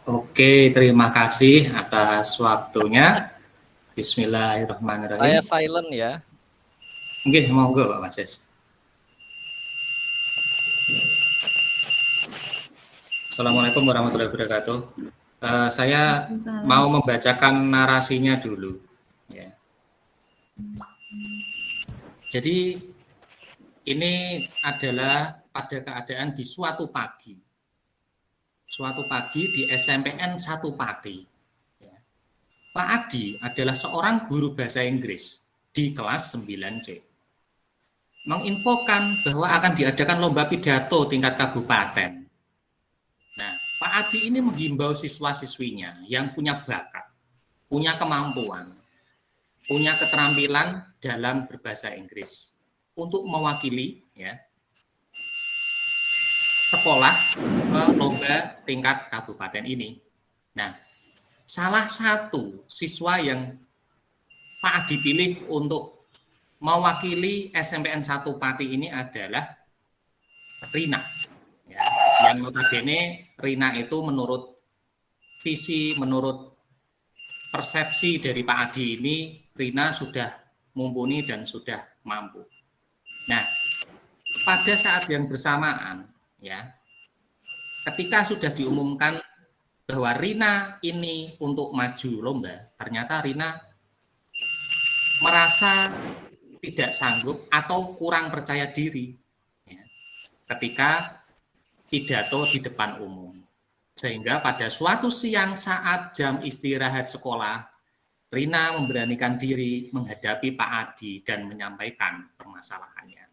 Oke, terima kasih atas waktunya. Saya Bismillahirrahmanirrahim. silent ya. Nggih, monggo Pak Majes. Assalamualaikum warahmatullahi wabarakatuh. Saya mau membacakan narasinya dulu. Ya. Jadi ini adalah pada keadaan di suatu pagi. Suatu pagi di SMPN 1 Pati. Ya. Pak Adi adalah seorang guru bahasa Inggris di kelas 9C. Menginfokan bahwa akan diadakan lomba pidato tingkat kabupaten. Nah, Pak Adi ini menghimbau siswa-siswinya yang punya bakat, punya kemampuan, punya keterampilan dalam berbahasa Inggris untuk mewakili ya sekolah ke lomba tingkat kabupaten ini. Nah, salah satu siswa yang Pak Adi pilih untuk mewakili SMPN 1 Pati ini adalah Rina. Ya, yang notabene Rina itu menurut visi, menurut persepsi dari Pak Adi ini, Rina sudah mumpuni dan sudah mampu. Nah, pada saat yang bersamaan, ya, ketika sudah diumumkan bahwa Rina ini untuk maju lomba, ternyata Rina merasa tidak sanggup atau kurang percaya diri ya, ketika pidato di depan umum. Sehingga pada suatu siang saat jam istirahat sekolah, Rina memberanikan diri menghadapi Pak Adi dan menyampaikan permasalahannya.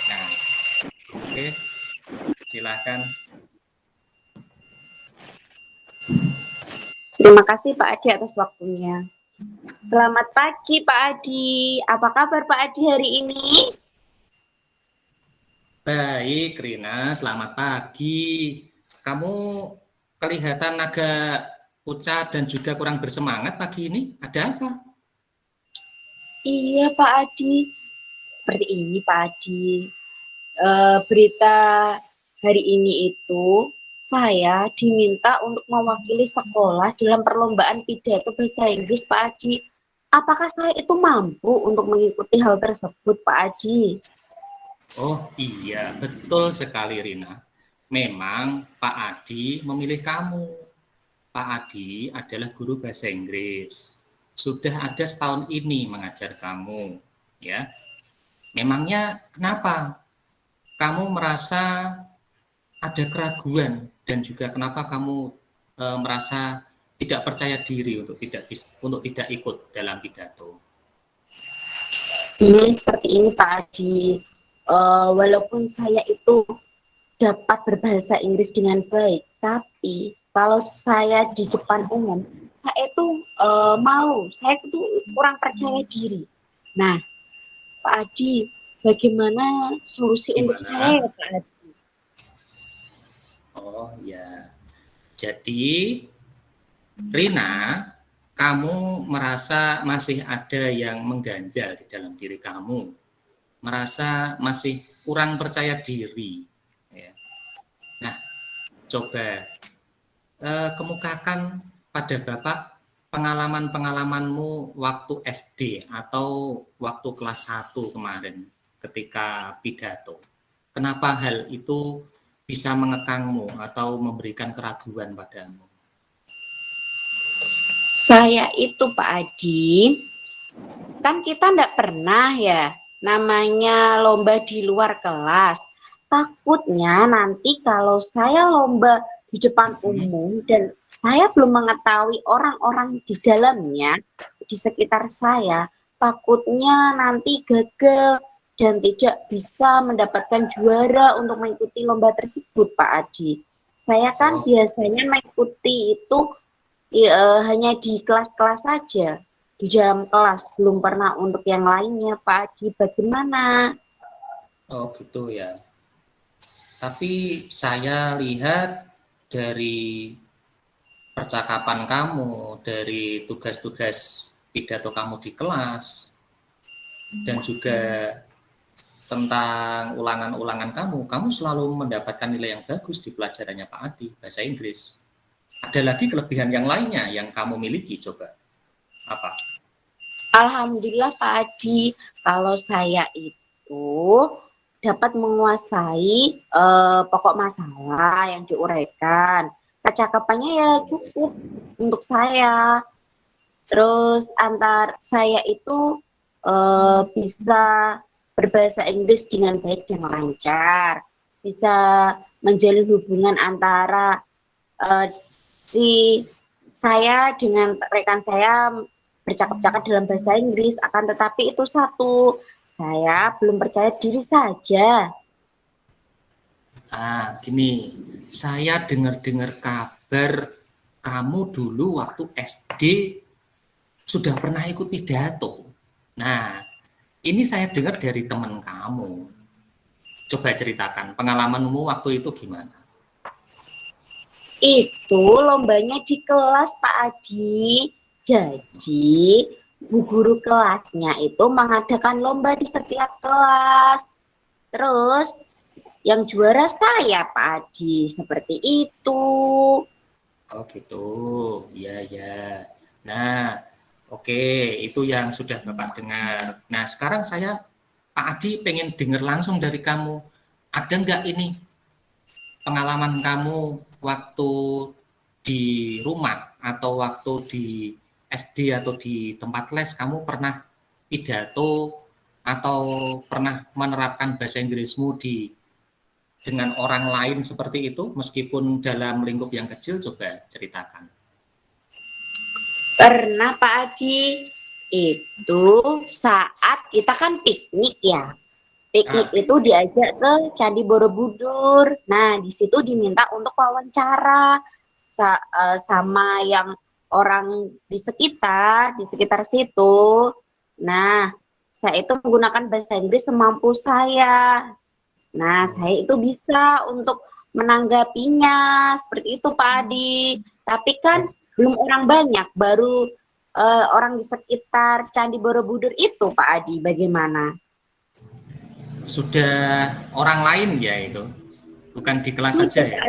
Nah, oke, silakan. Terima kasih Pak Adi atas waktunya. Selamat pagi Pak Adi. Apa kabar Pak Adi hari ini? Baik, Rina, selamat pagi. Kamu kelihatan agak pucat dan juga kurang bersemangat pagi ini. Ada apa? Iya Pak Adi. Seperti ini Pak Adi. Berita hari ini itu saya diminta untuk mewakili sekolah dalam perlombaan pidato bahasa Inggris Pak Adi. Apakah saya itu mampu untuk mengikuti hal tersebut Pak Adi? Oh iya, betul sekali Rina. Memang Pak Adi memilih kamu. Pak Adi adalah guru bahasa Inggris. Sudah ada setahun ini mengajar kamu. Ya, memangnya kenapa kamu merasa ada keraguan dan juga kenapa kamu merasa tidak percaya diri untuk tidak ikut dalam pidato? Ini seperti ini Pak Adi. Walaupun saya itu dapat berbahasa Inggris dengan baik, tapi kalau saya di depan umum, saya itu malu, saya itu kurang percaya diri. Nah, Pak Adi, bagaimana solusi untuk saya, Pak Adi? Oh ya, jadi Rina, kamu merasa masih ada yang mengganjal di dalam diri kamu, merasa masih kurang percaya diri. Ya. Nah, coba kemukakan pada Bapak pengalaman-pengalamanmu waktu SD atau waktu kelas 1 kemarin ketika pidato. Kenapa hal itu bisa mengekangmu atau memberikan keraguan padamu? Saya itu Pak Adi, kan kita enggak pernah ya namanya lomba di luar kelas. Takutnya nanti kalau saya lomba di depan umum dan saya belum mengetahui orang-orang di dalamnya, di sekitar saya, takutnya nanti gagal dan tidak bisa mendapatkan juara untuk mengikuti lomba tersebut, Pak Adi. Saya kan biasanya mengikuti itu hanya di kelas-kelas saja, di dalam kelas, belum pernah untuk yang lainnya, Pak Adi. Bagaimana? Oh gitu ya. Tapi saya lihat dari percakapan kamu, dari tugas-tugas pidato kamu di kelas, dan juga tentang ulangan-ulangan kamu selalu mendapatkan nilai yang bagus di pelajarannya Pak Adi, bahasa Inggris. Ada lagi kelebihan yang lainnya yang kamu miliki, coba. Apa? Alhamdulillah Pak Adi, kalau saya itu dapat menguasai pokok masalah yang diuraikan. Kecakapannya ya cukup untuk saya. Terus antar saya itu bisa berbahasa Inggris dengan baik dan lancar, bisa menjalin hubungan antara si saya dengan rekan saya bercakap-cakap dalam bahasa Inggris, akan tetapi itu satu, saya belum percaya diri saja. Gini, saya dengar-dengar kabar kamu dulu waktu SD sudah pernah ikut pidato. Nah, ini saya dengar dari teman kamu. Coba ceritakan pengalamanmu waktu itu gimana? Itu lombanya di kelas Pak Adi. Jadi bu guru kelasnya itu mengadakan lomba di setiap kelas. Terus yang juara saya Pak Adi, seperti itu. Oh gitu, ya ya. Nah, oke, itu yang sudah Bapak dengar. Nah, sekarang saya Pak Adi pengen dengar langsung dari kamu. Ada nggak ini pengalaman kamu waktu di rumah atau waktu di SD atau di tempat les kamu pernah pidato atau pernah menerapkan bahasa Inggrismu dengan orang lain seperti itu meskipun dalam lingkup yang kecil, coba ceritakan. Pernah Pak Adi, itu saat kita kan piknik ya. Piknik itu diajak ke Candi Borobudur. Nah, di situ diminta untuk wawancara sama yang orang di sekitar situ. Nah, saya itu menggunakan bahasa Inggris semampu saya. Nah, saya itu bisa untuk menanggapinya seperti itu Pak Adi. Tapi kan belum orang banyak, baru orang di sekitar Candi Borobudur itu Pak Adi. Bagaimana? Sudah orang lain ya itu, bukan di kelas saja ya?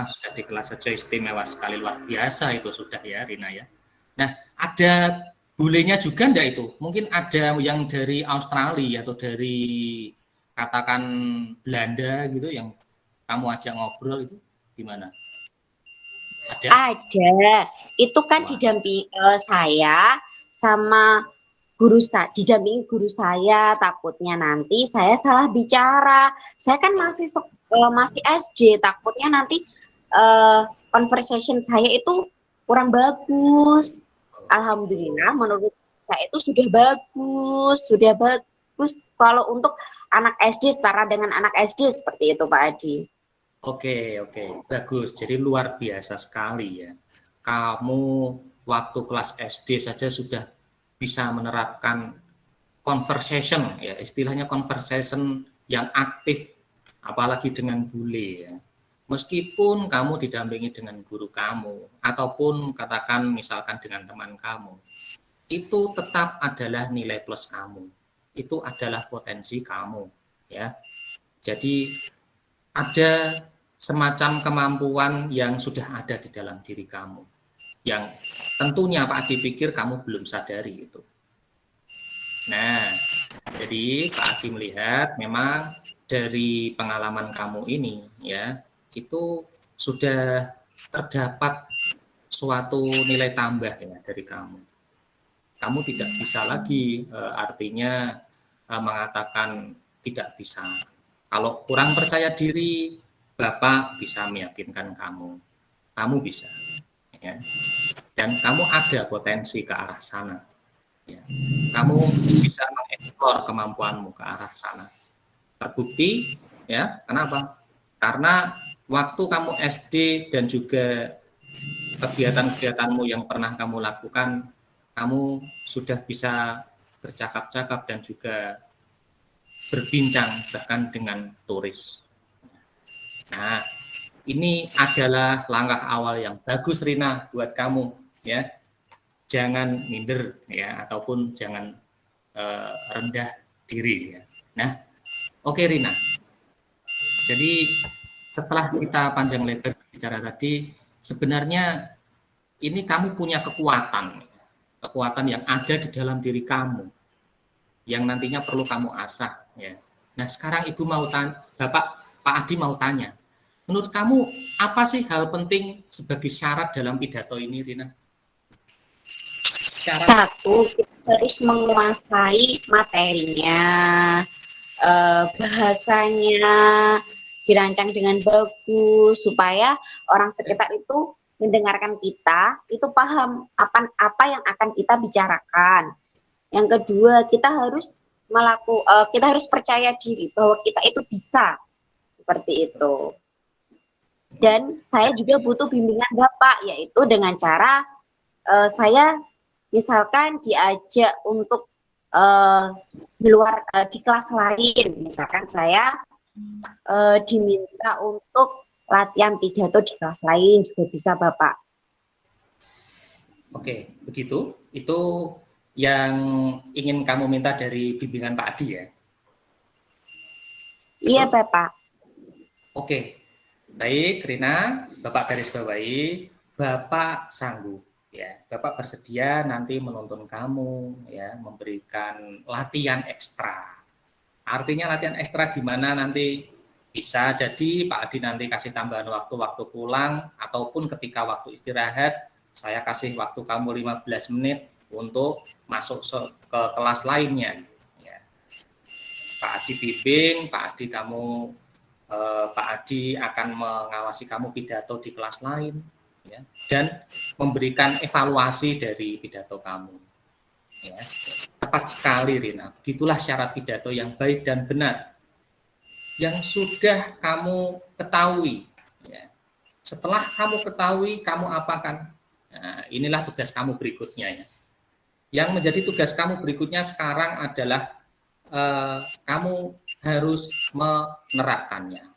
Sudah di kelas saja, istimewa sekali, luar biasa itu sudah ya Rina ya. Nah, ada bulenya juga enggak itu? Mungkin ada yang dari Australia atau dari katakan Belanda gitu yang kamu ajak ngobrol itu gimana? Ada. Itu kan didampingi saya sama didampingi guru saya, takutnya nanti saya salah bicara. Saya kan masih SD, takutnya nanti conversation saya itu kurang bagus. Alhamdulillah menurut saya itu sudah bagus kalau untuk anak SD, setara dengan anak SD seperti itu Pak Adi. Oke, bagus. Jadi luar biasa sekali ya. Kamu waktu kelas SD saja sudah bisa menerapkan conversation ya, istilahnya conversation yang aktif, apalagi dengan bule ya. Meskipun kamu didampingi dengan guru kamu ataupun katakan misalkan dengan teman kamu, itu tetap adalah nilai plus kamu. Itu adalah potensi kamu ya. Jadi ada semacam kemampuan yang sudah ada di dalam diri kamu, yang tentunya Pak Adi pikir kamu belum sadari itu. Nah, jadi Pak Adi melihat memang dari pengalaman kamu ini ya, itu sudah terdapat suatu nilai tambah ya dari kamu. Kamu tidak bisa lagi artinya mengatakan tidak bisa. Kalau kurang percaya diri, Bapak bisa meyakinkan kamu. Kamu bisa. Ya. Dan kamu ada potensi ke arah sana. Ya. Kamu bisa mengeksplor kemampuanmu ke arah sana. Terbukti, ya. Kenapa? Karena waktu kamu SD dan juga kegiatan-kegiatanmu yang pernah kamu lakukan, kamu sudah bisa bercakap-cakap dan juga berbincang bahkan dengan turis. Nah, ini adalah langkah awal yang bagus Rina buat kamu ya. Jangan minder ya ataupun jangan rendah diri ya. Nah, Oke Rina, jadi setelah kita panjang lebar bicara tadi, sebenarnya ini kamu punya kekuatan yang ada di dalam diri kamu, yang nantinya perlu kamu asah. Ya. Nah sekarang Ibu mau tanya, Pak Adi mau tanya, menurut kamu apa sih hal penting sebagai syarat dalam pidato ini, Rina? Syarat. Satu, kita harus menguasai materinya, bahasanya dirancang dengan bagus supaya orang sekitar itu mendengarkan kita itu paham apa yang akan kita bicarakan. Yang kedua, kita harus percaya diri bahwa kita itu bisa seperti itu. Dan saya juga butuh bimbingan Bapak, yaitu dengan cara saya misalkan diajak untuk di luar di kelas lain, misalkan saya diminta untuk latihan pidato di kelas lain juga bisa Bapak. Oke, begitu. Itu yang ingin kamu minta dari bimbingan Pak Adi ya? Iya Bapak. Oke, baik Rina, Bapak garis bawahi, Bapak sanggup. Ya, Bapak bersedia nanti menuntun kamu, ya, memberikan latihan ekstra. Artinya latihan ekstra gimana nanti bisa jadi Pak Adi nanti kasih tambahan waktu-waktu pulang ataupun ketika waktu istirahat saya kasih waktu kamu 15 menit untuk masuk ke kelas lainnya. Ya. Pak Adi bimbing, Pak Adi akan mengawasi kamu pidato di kelas lain, ya, dan memberikan evaluasi dari pidato kamu. Ya. Tepat sekali Rina, begitulah syarat pidato yang baik dan benar yang sudah kamu ketahui. Ya. Setelah kamu ketahui, kamu apakan? Nah, inilah tugas kamu berikutnya. Ya. Yang menjadi tugas kamu berikutnya sekarang adalah kamu harus menerapkannya,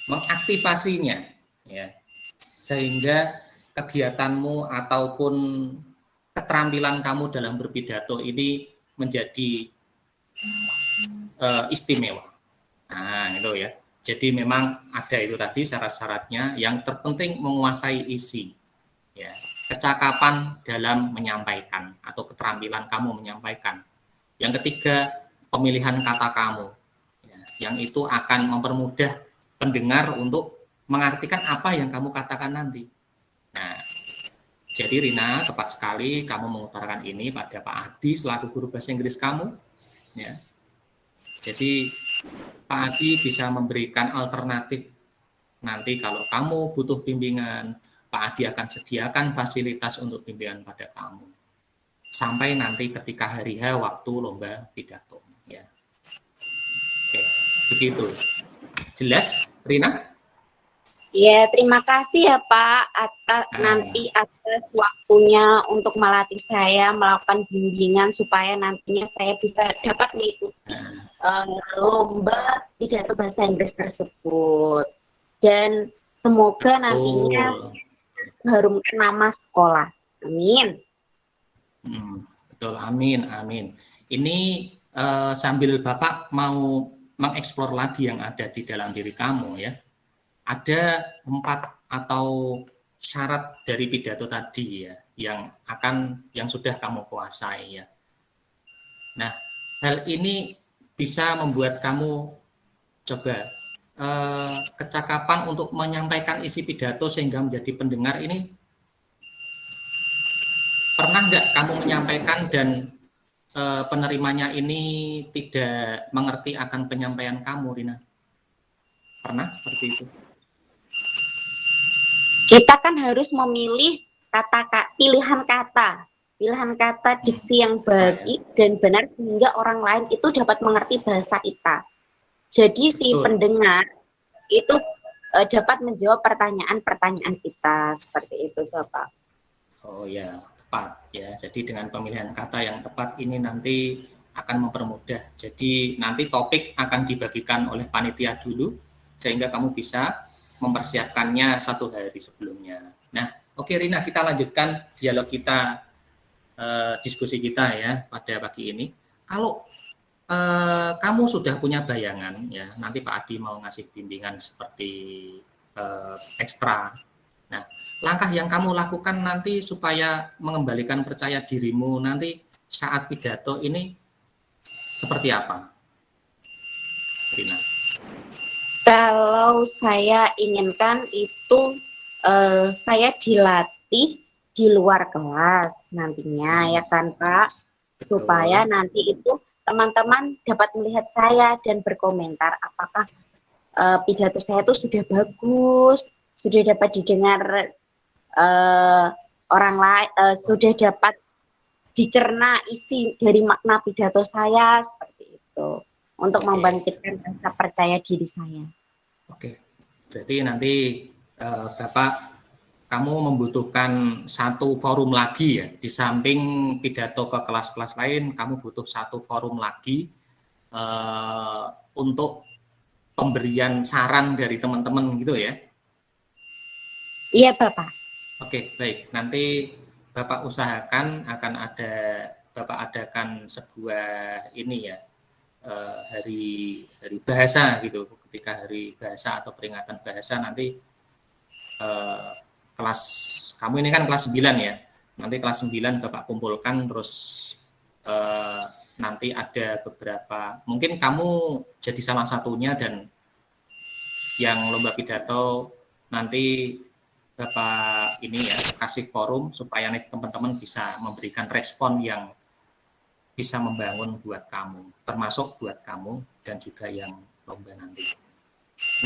mengaktifasinya, ya, sehingga kegiatanmu ataupun keterampilan kamu dalam berpidato ini menjadi istimewa. Nah, itu ya. Jadi memang ada itu tadi syarat-syaratnya. Yang terpenting menguasai isi, ya, kecakapan dalam menyampaikan atau keterampilan kamu menyampaikan. Yang ketiga, pemilihan kata kamu, ya, yang itu akan mempermudah pendengar untuk mengartikan apa yang kamu katakan nanti. Nah, jadi Rina, tepat sekali kamu mengutarakan ini pada Pak Adi selaku guru bahasa Inggris kamu. Ya. Jadi Pak Adi bisa memberikan alternatif. Nanti kalau kamu butuh bimbingan, Pak Adi akan sediakan fasilitas untuk bimbingan pada kamu. Sampai nanti ketika hari H waktu lomba pidato. Ya. Oke, begitu. Jelas, Rina? Ya, terima kasih ya Pak nanti atas waktunya untuk melatih saya melakukan bimbingan supaya nantinya saya bisa dapat mengikuti lomba pidato bahasa Inggris tersebut. Dan semoga nantinya harumkan nama sekolah. Amin. Betul, amin, amin. Ini sambil Bapak mau mengeksplor lagi yang ada di dalam diri kamu ya. Ada 4 atau syarat dari pidato tadi ya, yang sudah kamu kuasai ya. Nah, hal ini bisa membuat kamu coba kecakapan untuk menyampaikan isi pidato sehingga menjadi pendengar ini. Pernah nggak kamu menyampaikan dan penerimanya ini tidak mengerti akan penyampaian kamu, Rina? Pernah seperti itu? Kita kan harus memilih pilihan kata diksi yang baik dan benar sehingga orang lain itu dapat mengerti bahasa kita. Jadi si pendengar itu dapat menjawab pertanyaan-pertanyaan kita seperti itu, Bapak. Oh ya, tepat ya. Jadi dengan pemilihan kata yang tepat ini nanti akan mempermudah. Jadi nanti topik akan dibagikan oleh panitia dulu sehingga kamu bisa mempersiapkannya 1 hari sebelumnya. Nah, oke Rina, kita lanjutkan dialog kita, diskusi kita ya pada pagi ini. Kalau kamu sudah punya bayangan ya, nanti Pak Adi mau ngasih bimbingan seperti ekstra. Nah, langkah yang kamu lakukan nanti supaya mengembalikan percaya dirimu nanti saat pidato ini seperti apa, Rina? Kalau saya inginkan itu saya dilatih di luar kelas nantinya ya kan Pak, supaya Betul. nanti itu teman-teman dapat melihat saya dan berkomentar apakah pidato saya itu sudah bagus, sudah dapat didengar orang lain, sudah dapat dicerna isi dari makna pidato saya seperti itu untuk Oke. membangkitkan rasa percaya diri saya. Oke, berarti nanti Bapak, kamu membutuhkan satu forum lagi ya, di samping pidato ke kelas-kelas lain, kamu butuh satu forum lagi untuk pemberian saran dari teman-teman gitu ya. Iya Bapak. Oke, baik. Nanti Bapak usahakan akan ada Bapak adakan sebuah ini ya, hari bahasa gitu. Ketika hari bahasa atau peringatan bahasa nanti kelas kamu ini kan kelas 9 ya. Nanti kelas 9 Bapak kumpulkan terus nanti ada beberapa, mungkin kamu jadi salah satunya dan yang lomba pidato nanti Bapak ini ya kasih forum supaya nanti teman-teman bisa memberikan respon yang bisa membangun buat kamu, termasuk buat kamu dan juga yang lomba nanti.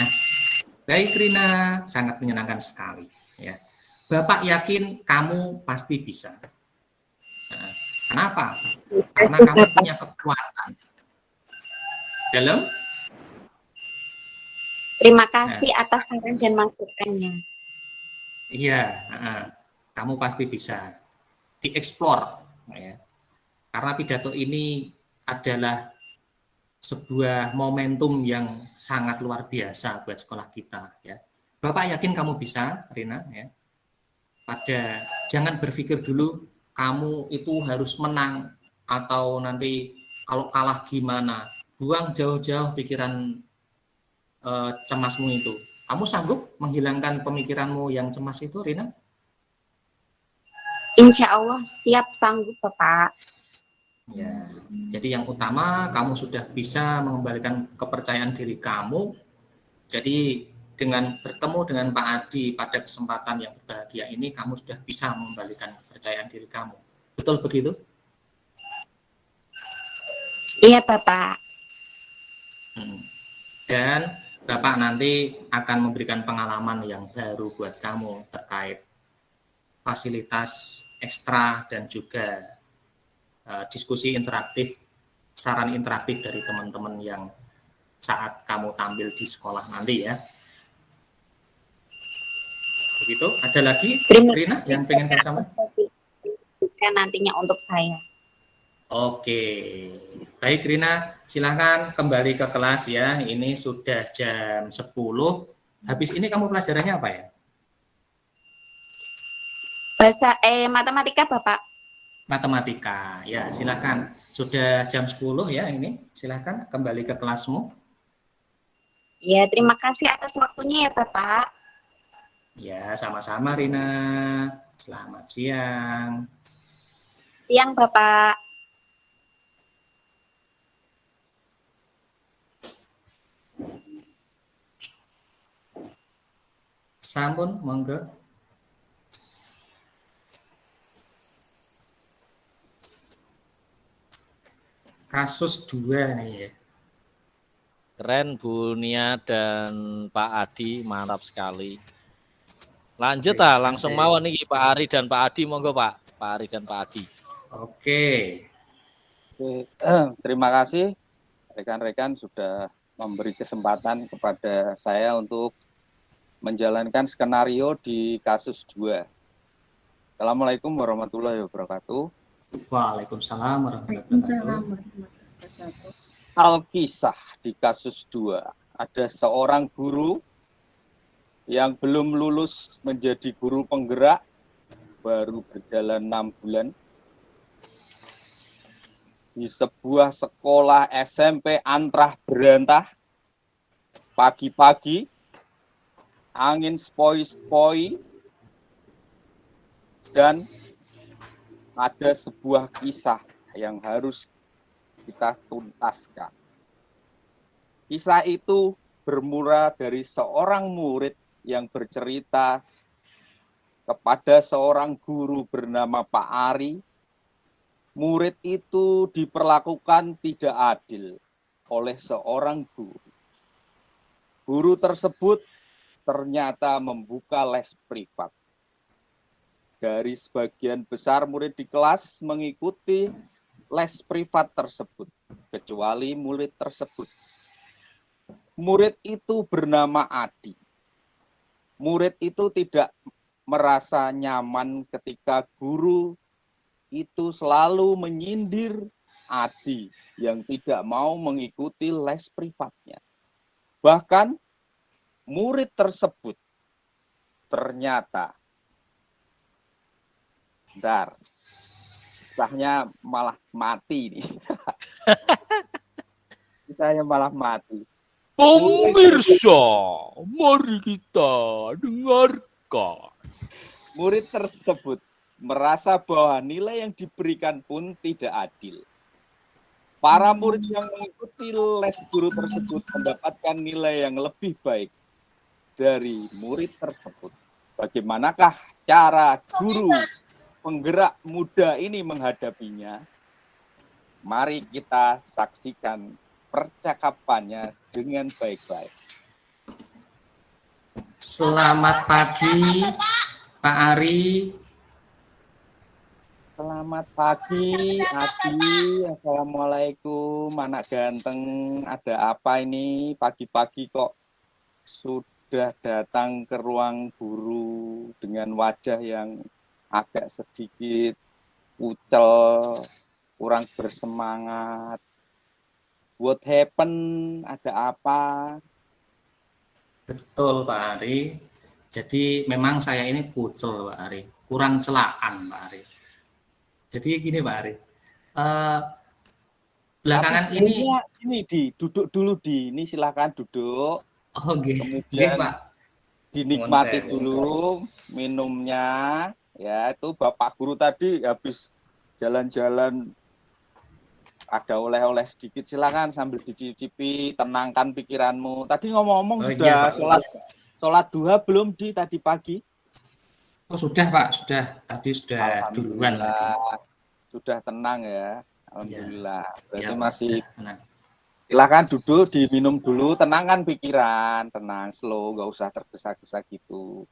Nah, baik Rina, sangat menyenangkan sekali ya. Bapak yakin kamu pasti bisa. Nah, kenapa? Karena kamu punya kekuatan dalam. Terima Nah, kasih atas saran dan masukannya. iya, kamu pasti bisa dieksplor ya. Karena pidato ini adalah sebuah momentum yang sangat luar biasa buat sekolah kita ya. Bapak yakin kamu bisa, Rina ya. Jangan berpikir dulu kamu itu harus menang atau nanti kalau kalah gimana. Buang jauh-jauh pikiran cemasmu itu. Kamu sanggup menghilangkan pemikiranmu yang cemas itu, Rina? Insya Allah siap sanggup Bapak. Ya, jadi yang utama kamu sudah bisa mengembalikan kepercayaan diri kamu. Jadi dengan bertemu dengan Pak Adi pada kesempatan yang berbahagia ini, kamu sudah bisa mengembalikan kepercayaan diri kamu. Betul begitu? Iya Bapak. Dan Bapak nanti akan memberikan pengalaman yang baru buat kamu terkait fasilitas ekstra dan juga diskusi interaktif, saran interaktif dari teman-teman yang saat kamu tampil di sekolah nanti ya. Begitu. Ada lagi, Rina, yang pengen kamu sampaikan? Nantinya untuk saya. Oke, baik Rina, silahkan kembali ke kelas ya. Ini sudah jam 10. Habis ini kamu pelajarannya apa ya? Matematika Bapak. Matematika. Ya, silahkan. Sudah jam 10 ya ini. Silahkan kembali ke kelasmu. Ya, terima kasih atas waktunya ya Bapak. Ya, sama-sama Rina. Selamat siang. Siang Bapak. Sampun, monggo. Kasus 2 nih ya. Keren Bu Nia dan Pak Adi, mantap sekali. Lanjut langsung mau nih Pak Ari dan Pak Adi, monggo Pak. Pak Ari dan Pak Adi. Oke. Terima kasih rekan-rekan sudah memberi kesempatan kepada saya untuk menjalankan skenario di kasus 2. Assalamualaikum warahmatullahi wabarakatuh. Waalaikumsalam warahmatullahi wabarakatuh. Alkisah di kasus 2. Ada seorang guru yang belum lulus menjadi guru penggerak, baru berjalan 6 bulan. di sebuah sekolah SMP antrah berantah, pagi-pagi, angin sepoi-sepoi, dan ada sebuah kisah yang harus kita tuntaskan. Kisah itu bermula dari seorang murid yang bercerita kepada seorang guru bernama Pak Ari. Murid itu diperlakukan tidak adil oleh seorang guru. Guru tersebut ternyata membuka les privat. Dari sebagian besar murid di kelas mengikuti les privat tersebut, kecuali murid tersebut. Murid itu bernama Adi. Murid itu tidak merasa nyaman ketika guru itu selalu menyindir Adi yang tidak mau mengikuti les privatnya. Bahkan murid tersebut ternyata kisahnya malah mati nih. Kisahnya malah mati. Pemirsa, mari kita dengarkan. Murid tersebut merasa bahwa nilai yang diberikan pun tidak adil. Para murid yang mengikuti les guru tersebut mendapatkan nilai yang lebih baik dari murid tersebut. Bagaimanakah cara guru penggerak muda ini menghadapinya? Mari kita saksikan percakapannya dengan baik-baik. Selamat pagi, Pak Ari. Selamat pagi, Adi. Assalamualaikum, anak ganteng. Ada apa ini? Pagi-pagi kok sudah datang ke ruang guru dengan wajah yang agak sedikit pucel, kurang bersemangat. What happened? Ada apa? Betul, Pak Ari. Jadi memang saya ini kucel, Pak Ari. Kurang celaan, Pak Ari. Jadi gini, Pak Ari. Belakangan ini duduk dulu ini silakan duduk. Oh, gitu. Kemudian Pak. Dinikmati dulu minumnya. Ya, itu Bapak Guru tadi habis jalan-jalan ada oleh-oleh sedikit, silakan sambil dicicipi, tenangkan pikiranmu. Tadi ngomong-ngomong sudah sholat duha belum tadi pagi? Oh, sudah Pak, sudah. Tadi sudah duluan lagi. Sudah tenang ya, alhamdulillah. Berarti ya, masih tenang. Silakan duduk, diminum dulu, tenangkan pikiran, tenang, slow, nggak usah tergesa-gesa gitu.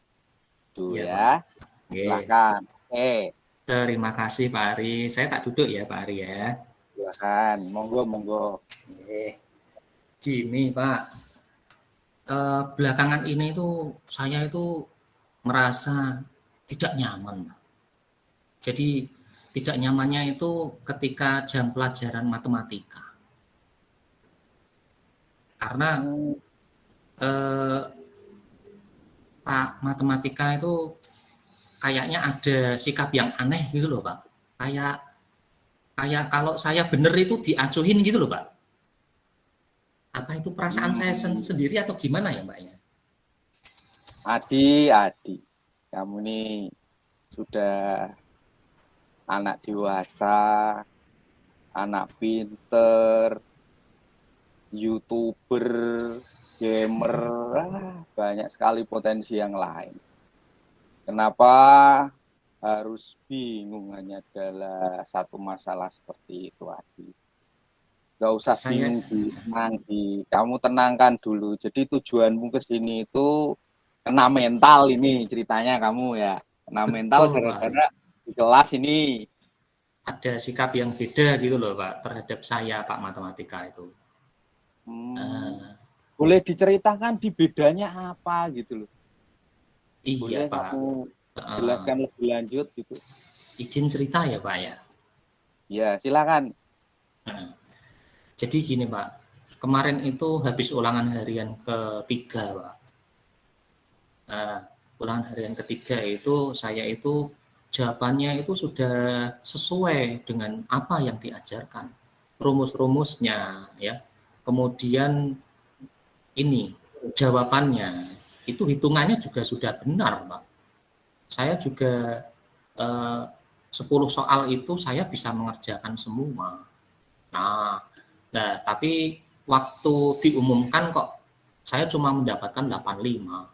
Tuh ya. Silakan. Terima kasih Pak Ari. Saya tak duduk ya Pak Ari ya. Silakan, monggo. Gini Pak, belakangan ini tuh saya itu merasa tidak nyaman. Jadi tidak nyamannya itu ketika jam pelajaran matematika. Karena Pak matematika itu kayaknya ada sikap yang aneh gitu loh Pak. Kayak kalau saya bener itu diacuhin gitu loh Pak. Apa itu perasaan saya sendiri atau gimana ya Mbak ya? Adi, kamu ini sudah anak dewasa, anak pinter, YouTuber, gamer, banyak sekali potensi yang lain. Kenapa harus bingung hanya adalah satu masalah seperti itu, Adi? Gak usah bingung, kamu tenangkan dulu. Jadi tujuanmu ke sini itu kena mental ini ceritanya kamu ya. Kena mental gara-gara di kelas ini ada sikap yang beda gitu loh Pak terhadap saya Pak matematika itu. Boleh diceritakan di bedanya apa gitu loh? Iya boleh Pak. Kamu jelaskan lebih lanjut gitu. Izin cerita ya Pak ya? Ya silakan. Jadi gini Pak, kemarin itu habis ulangan harian ketiga Pak. Ulangan harian ketiga itu saya itu jawabannya itu sudah sesuai dengan apa yang diajarkan. rumus-rumusnya ya. Kemudian ini jawabannya itu hitungannya juga sudah benar, Pak. Saya juga 10 soal itu saya bisa mengerjakan semua. Nah, tapi waktu diumumkan kok saya cuma mendapatkan 85.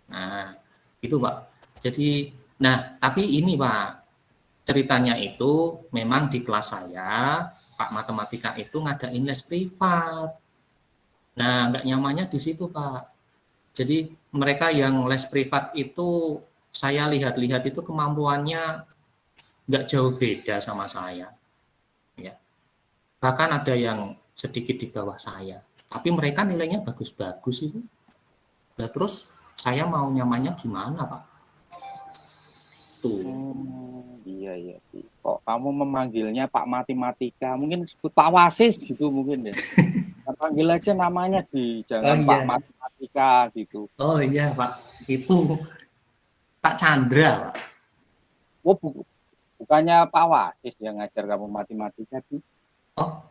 Nah, itu Pak. Jadi, tapi ini Pak, ceritanya itu memang di kelas saya, Pak Matematika itu ngadain les privat. Nah, nggak nyamannya di situ Pak. Jadi mereka yang les privat itu saya lihat-lihat itu kemampuannya nggak jauh beda sama saya. Ya. Bahkan ada yang sedikit di bawah saya. Tapi mereka nilainya bagus-bagus itu. Nah, terus saya mau nyamannya gimana Pak? Tuh. Iya. Kok kamu memanggilnya Pak Matematika? Mungkin sebut Pak Wasis gitu mungkin ya. Panggil aja namanya jangan Pak Matematika gitu. Oh iya Pak, itu Pak Chandra Pak. Oh, bukannya Pak Wasis yang ngajar kamu matematika sih? Oh,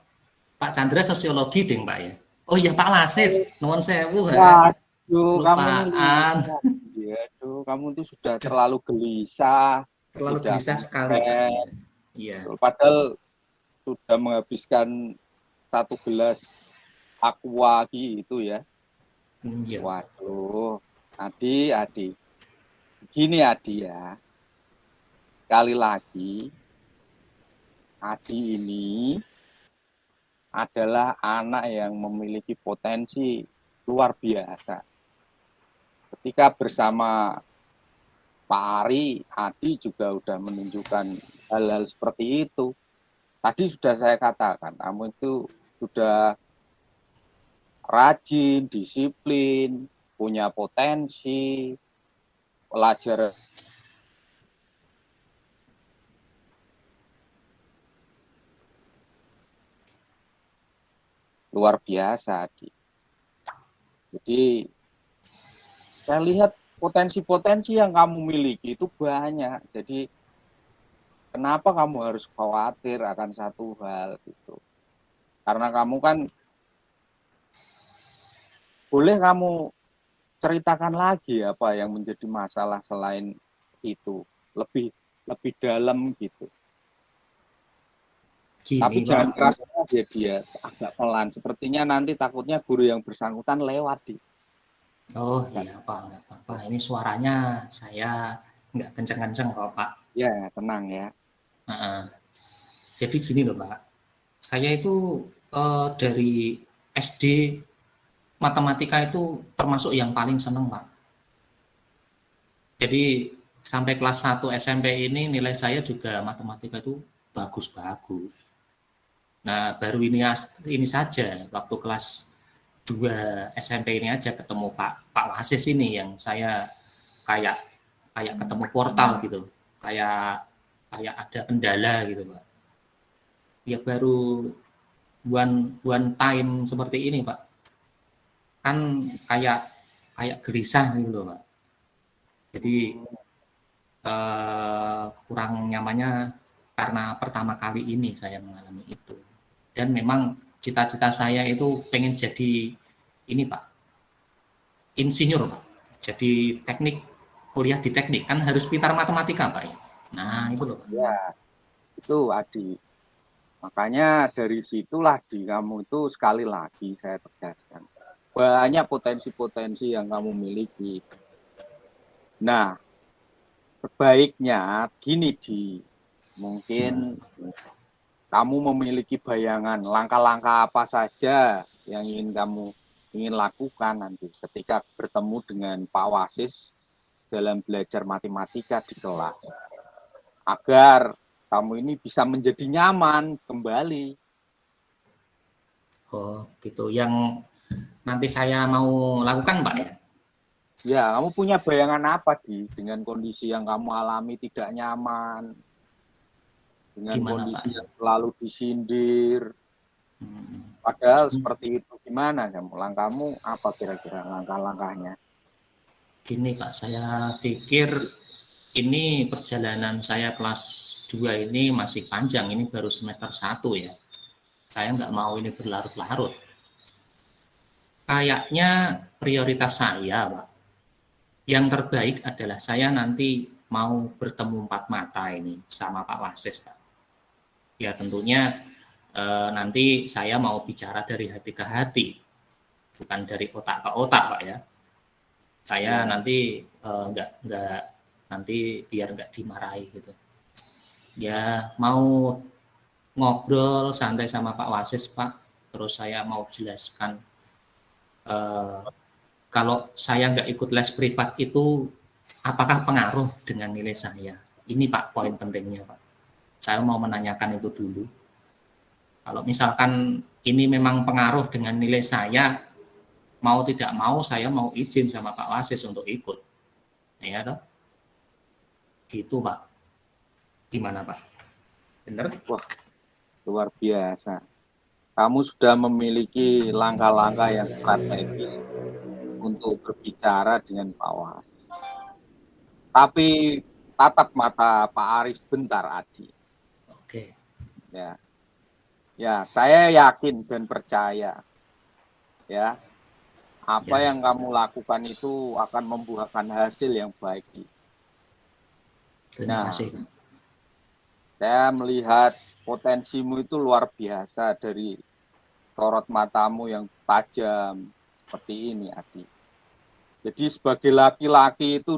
Pak Chandra sosiologi ding Pak ya. Oh iya Pak Wasis, nuwun sewu. Waduh, kamu Lupaan. Aduh, kamu tuh sudah terlalu gelisah. Terlalu sudah gelisah sekali Pak. Iya. Padahal sudah menghabiskan 1 gelas aqua gitu ya. Iya. Waduh, Adi. Gini Adi ya. Sekali lagi, Adi ini adalah anak yang memiliki potensi luar biasa. Ketika bersama Pak Ari, Adi juga sudah menunjukkan hal-hal seperti itu. Tadi sudah saya katakan, kamu itu sudah rajin, disiplin, punya potensi, pelajar luar biasa, Adi. Jadi saya lihat potensi-potensi yang kamu miliki itu banyak. Jadi kenapa kamu harus khawatir akan satu hal gitu? Karena kamu kan boleh kamu ceritakan lagi apa yang menjadi masalah selain itu, lebih dalam gitu. Gini, Tapi Pak. jangan keras aja dia, agak pelan. Sepertinya nanti takutnya guru yang bersangkutan lewat di. Oh iya Pak, nggak apa-apa. Ini suaranya saya nggak kenceng-kenceng kok Pak. Ya, tenang ya. Jadi gini loh Pak, saya itu dari SD matematika itu termasuk yang paling seneng Pak. Jadi sampai kelas 1 SMP ini nilai saya juga matematika itu bagus-bagus. Nah baru ini saja waktu kelas 2 SMP ini aja ketemu Pak Wasis ini yang saya kayak ketemu portal gitu, kayak ada kendala gitu Pak. Ya baru one time seperti ini Pak, kan kayak gelisah gitu loh Pak. Jadi kurang nyamannya karena pertama kali ini saya mengalami itu. Dan memang cita-cita saya itu pengen jadi ini Pak, insinyur Pak. Jadi kuliah di teknik kan harus pintar matematika Pak ya. Nah itu loh Pak. Ya, itu Adi. Makanya dari situlah di kamu itu sekali lagi saya tegaskan. Banyak potensi-potensi yang kamu miliki. Nah, sebaiknya gini mungkin kamu memiliki bayangan langkah-langkah apa saja yang ingin lakukan nanti ketika bertemu dengan Pak Wasis dalam belajar matematika di kelas. Agar kamu ini bisa menjadi nyaman kembali. Oh gitu, yang nanti saya mau lakukan Pak ya? Ya, kamu punya bayangan apa dengan kondisi yang kamu alami tidak nyaman, dengan Gimana, kondisi Pak? yang selalu disindir, padahal seperti itu, gimana langkahmu apa kira-kira langkah-langkahnya? Gini Pak, saya pikir ini perjalanan saya kelas 2 ini masih panjang, ini baru semester 1 ya. Saya nggak mau ini berlarut-larut. Kayaknya prioritas saya, Pak, yang terbaik adalah saya nanti mau bertemu empat mata ini sama Pak Wasis, Pak. Ya tentunya nanti saya mau bicara dari hati ke hati, bukan dari otak ke otak, Pak ya. Saya nanti nggak nanti biar nggak dimarahi gitu. Ya mau ngobrol santai sama Pak Wasis, Pak. Terus saya mau jelaskan kalau saya nggak ikut les privat itu apakah pengaruh dengan nilai saya? Ini Pak poin pentingnya, Pak. Saya mau menanyakan itu dulu. Kalau misalkan ini memang pengaruh dengan nilai saya, mau tidak mau saya mau izin sama Pak Wasis untuk ikut. Ya toh? Gitu, Pak. Gimana, Pak? Benar? Wah, luar biasa. Kamu sudah memiliki langkah-langkah yang strategis untuk berbicara dengan Pak Wasis. Tapi tatap mata Pak Aris bentar, Adi. Oke. Ya, saya yakin dan percaya, ya, apa yang kamu lakukan itu akan membuahkan hasil yang baik. Terima kasih, Pak. Saya melihat potensimu itu luar biasa dari sorot matamu yang tajam seperti ini, Adi. Jadi sebagai laki-laki itu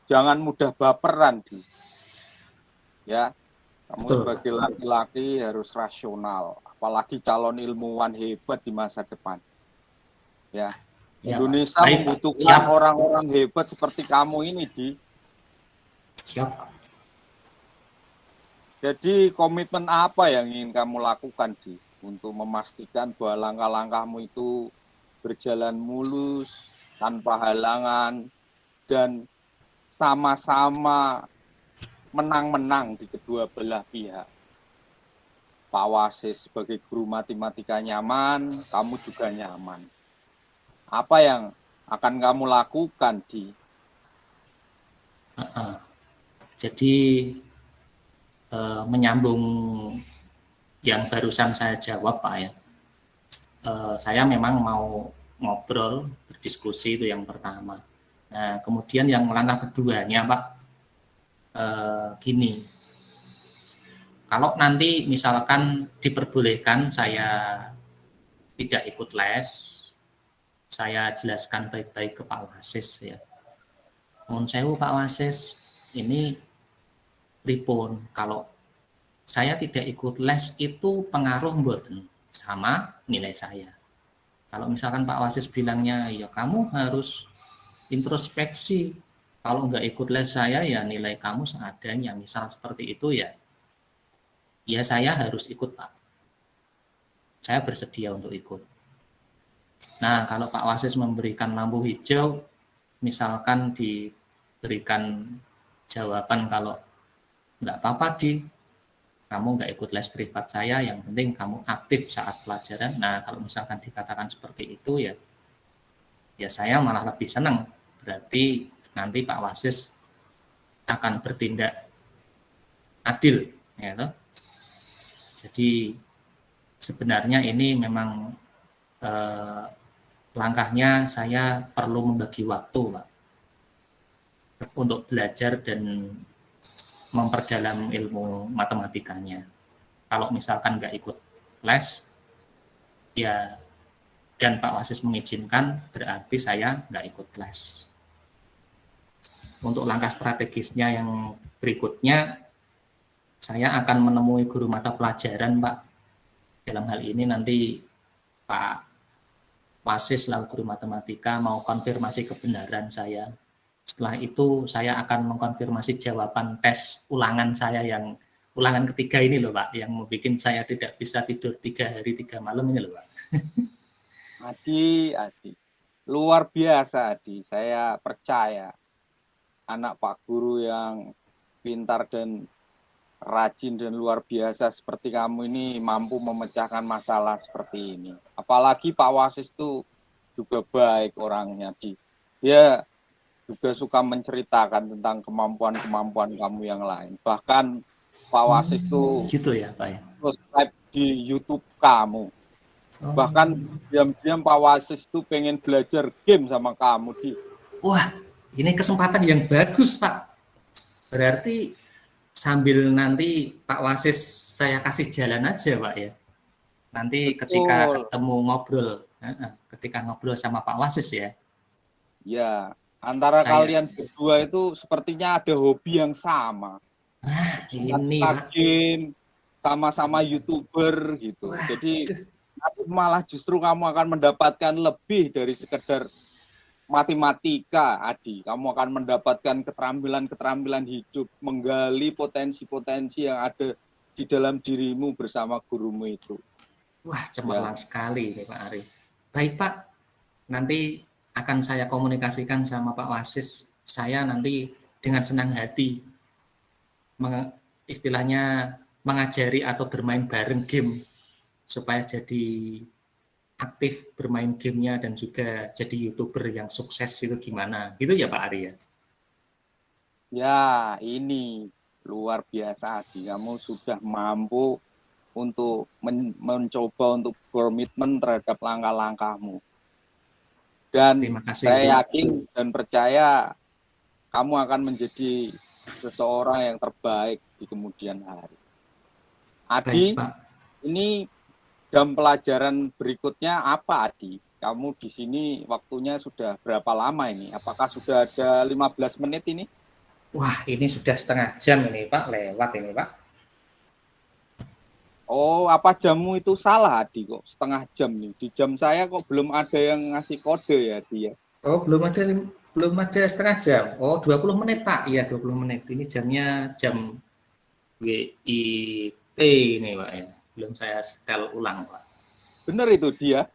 jangan mudah baperan, ya. Kamu sebagai laki-laki harus rasional, apalagi calon ilmuwan hebat di masa depan. Ya, Indonesia membutuhkan orang-orang hebat seperti kamu ini, Siap. Jadi komitmen apa yang ingin kamu lakukan, untuk memastikan bahwa langkah-langkahmu itu berjalan mulus, tanpa halangan, dan sama-sama menang-menang di kedua belah pihak. Pak Wasis sebagai guru matematika nyaman, kamu juga nyaman. Apa yang akan kamu lakukan, Jadi menyambung yang barusan saya jawab, Pak ya. Saya memang mau ngobrol, berdiskusi, itu yang pertama. Nah, kemudian yang langkah keduanya, Pak, gini, kalau nanti misalkan diperbolehkan saya tidak ikut les, saya jelaskan baik-baik ke Pak Wasis ya. Mohon sewu Pak Wasis, ini pripun kalau saya tidak ikut les itu pengaruh mboten sama nilai saya. Kalau misalkan Pak Wasis bilangnya ya kamu harus introspeksi, kalau nggak ikut les saya ya nilai kamu seadanya, misal seperti itu ya saya harus ikut, Pak. Saya bersedia untuk ikut. Nah, kalau Pak Wasis memberikan lampu hijau, misalkan diberikan jawaban kalau nggak apa-apa, kamu nggak ikut les privat saya, yang penting kamu aktif saat pelajaran. Nah, kalau misalkan dikatakan seperti itu ya saya malah lebih senang. Berarti nanti Pak Wasis akan bertindak adil, ya toh? Jadi sebenarnya ini memang langkahnya saya perlu membagi waktu, Pak, untuk belajar dan memperdalam ilmu matematikanya. Kalau misalkan nggak ikut les, ya dan Pak Wasis mengizinkan, berarti saya nggak ikut les. Untuk langkah strategisnya yang berikutnya, saya akan menemui guru mata pelajaran, Pak. Dalam hal ini nanti Pak Wasis lalu guru matematika mau konfirmasi kebenaran saya. Setelah itu saya akan mengkonfirmasi jawaban tes ulangan saya yang ulangan ketiga ini loh, Pak, yang membuat saya tidak bisa tidur 3 hari 3 malam ini loh, Pak. Adi, luar biasa, Adi. Saya percaya anak Pak Guru yang pintar dan rajin dan luar biasa seperti kamu ini mampu memecahkan masalah seperti ini. Apalagi Pak Wasis itu juga baik orangnya, dia juga suka menceritakan tentang kemampuan-kemampuan kamu yang lain. Bahkan Pak Wasis itu gitu ya, Pak ya. di YouTube kamu. Oh. Bahkan diam-diam Pak Wasis tuh pengen belajar game sama kamu, Di. Wah, ini kesempatan yang bagus, Pak. Berarti sambil nanti Pak Wasis saya kasih jalan aja, Pak ya. Nanti ketika Betul. ketemu ngobrol, ketika ngobrol sama Pak Wasis ya. Ya, antara Saya- kalian berdua itu sepertinya ada hobi yang sama. Ini Suka Pak. game, sama-sama YouTuber gitu. Wah, Jadi nanti malah justru kamu akan mendapatkan lebih dari sekedar matematika, Adi. Kamu akan mendapatkan keterampilan-keterampilan hidup, menggali potensi-potensi yang ada di dalam dirimu bersama gurumu itu. Wah, cemerlang sekali ini Pak Ari. Baik Pak, nanti akan saya komunikasikan sama Pak Wasis. Saya nanti dengan senang hati istilahnya mengajari atau bermain bareng game supaya jadi aktif bermain gamenya dan juga jadi YouTuber yang sukses itu gimana. Gitu ya Pak Ari ya? Ya, ini luar biasa, Adi. Kamu sudah mampu untuk mencoba untuk komitmen terhadap langkah-langkahmu. Dan Terima kasih. saya yakin dan percaya kamu akan menjadi seseorang yang terbaik di kemudian hari. Adi, Baik Pak. ini jam pelajaran berikutnya apa, Adi? Kamu di sini waktunya sudah berapa lama ini? Apakah sudah ada 15 menit ini? Wah, ini sudah setengah jam ini Pak, lewat ini Pak. Oh, apa jammu itu salah, Adi? Kok setengah jam nih? Di jam saya kok belum ada yang ngasih kode ya, Adi ya? Oh, belum ada setengah jam. Oh, 20 menit Pak. Iya, 20 menit. Ini jamnya jam WIT ini Pak ya. Belum saya setel ulang Pak. Bener itu dia.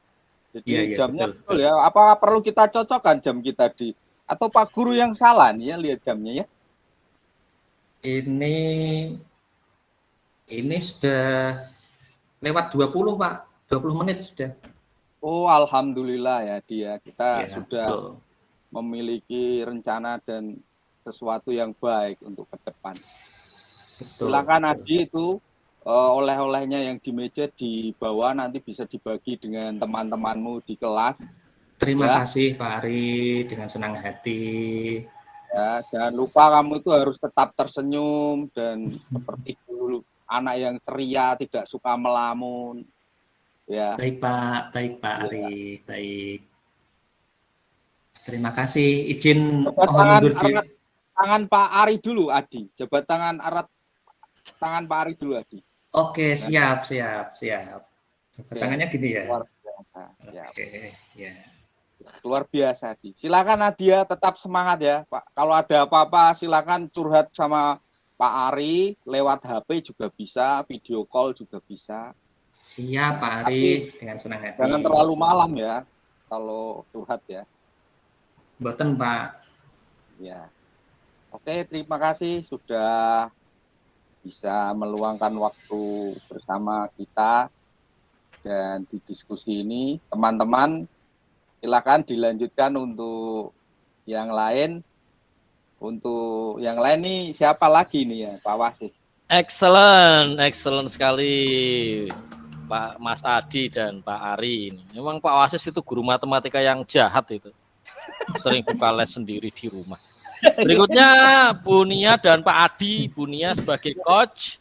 Jadi Iya, jamnya betul, betul ya. Apa perlu kita cocokkan jam kita di? Atau Pak Guru yang salah nih ya lihat jamnya ya? Ini sudah lewat 20 Pak. 20 menit sudah. Oh, alhamdulillah ya dia. Kita Iya, sudah betul. memiliki rencana dan sesuatu yang baik untuk ke depan. Betul, Silakan betul. Adi itu oleh-olehnya yang di meja dibawa nanti bisa dibagi dengan teman-temanmu di kelas. Terima Ya. kasih Pak Ari dengan senang hati. Ya, jangan lupa kamu itu harus tetap tersenyum dan seperti dulu anak yang ceria, tidak suka melamun. Ya. Baik Pak Ari, baik. Terima kasih. Izin Jabat mohon tangan mundur diri. erat tangan Pak Ari dulu, Adi. Jabat tangan erat tangan Pak Ari dulu, Adi. Oke, siap. Tangannya gini ya. Luar biasa. Ya. Oke, ya. Luar biasa, Adi. Silakan Nadia tetap semangat ya, Pak. Kalau ada apa-apa silakan curhat sama Pak Ari lewat HP juga bisa, video call juga bisa. Siap Pak Ari dengan senang hati. Jangan terlalu malam ya kalau curhat ya. Boten Pak. Ya. Oke, terima kasih sudah bisa meluangkan waktu bersama kita dan di diskusi ini. Teman-teman, silakan dilanjutkan untuk yang lain. Untuk yang lain nih siapa lagi nih ya, Pak Wasis? Excellent sekali Pak Mas Adi dan Pak Ari ini. Memang Pak Wasis itu guru matematika yang jahat itu. Sering buka les sendiri di rumah. Berikutnya Bu Nia dan Pak Adi. Bu Nia sebagai coach,